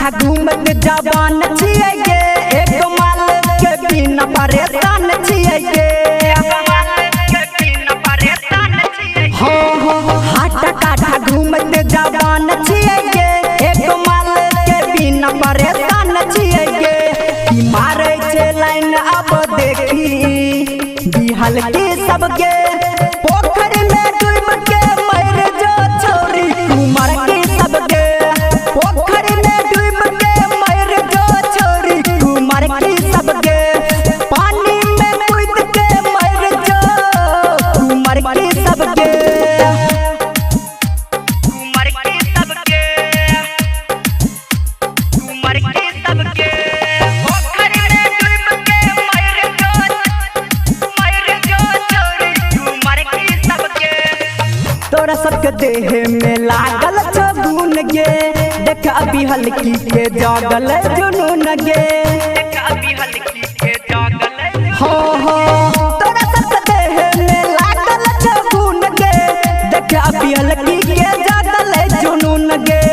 काठा घूमत जवान छिए गे, एक माल के बिना परेशान छिए गे। हो हाथ काठा घूमत जवान छिए गे, एक माल के बिना परेशान छिए गे। की मारे छे लाइन अब देखी बिहाल के सबके, पोखर में डूब के मर जो छोरी कुमार के सबके, पोखर में डूब के मर जो छोरी कुमार के सबके, पानी में कूद के मर जो कुमार के सबके, कुमार के सबके, कुमार के सबके, पोखर में डूब के मर जो छोरी कुमार के सबके। तोरा सबके देह में लागल छगुन गे, देख अभी हल्की के जागल जुनून गे, देख अभी हल्की के जागल हो तोरा सबके देह में लागल छगुन गे, देख अभी हल्की के जागल जुनून गे।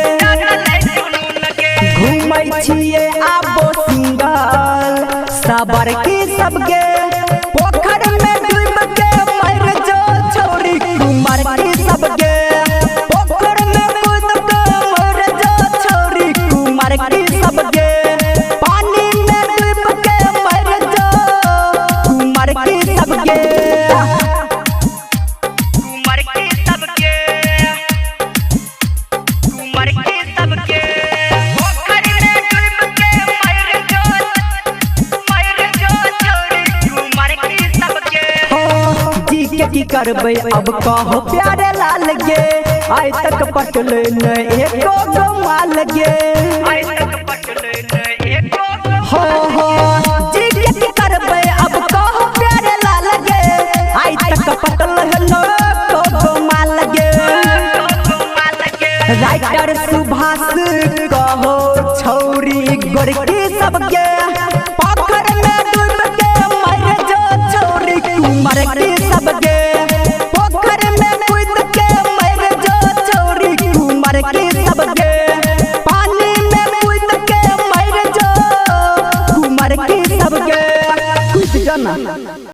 घूमै छिए आबो सिंगल सबर की सबके, पोखर में डूब के मर जो छोरी कुमार की सबके, पोखर में कूद के मर जो छोरी कुमार की सबके, पानी में डूब के मर जो कुमार की सबके, कुमार की सबके, कुमार की सबके, पोखर में डूब के मर जो छोरी कुमार की सबके। जी के की करबै अब कहो प्यारे लाल गे, आज तक पटल न एको गमाल गे, आज तक पटल न एको हो जी के की करबै अब कहो प्यारे लाल गे, आज तक पटल न एको गमाल गे। राइटर सुभाष कहो छोरी गोरकी सबके, पोखर में डूब के मर जो छोरी कुमार की सबके, पोखर में कूद के मर जो छोरी कुमार की सबके, पानी में कूद के मर जो कुमार की सबके। कुछ जाना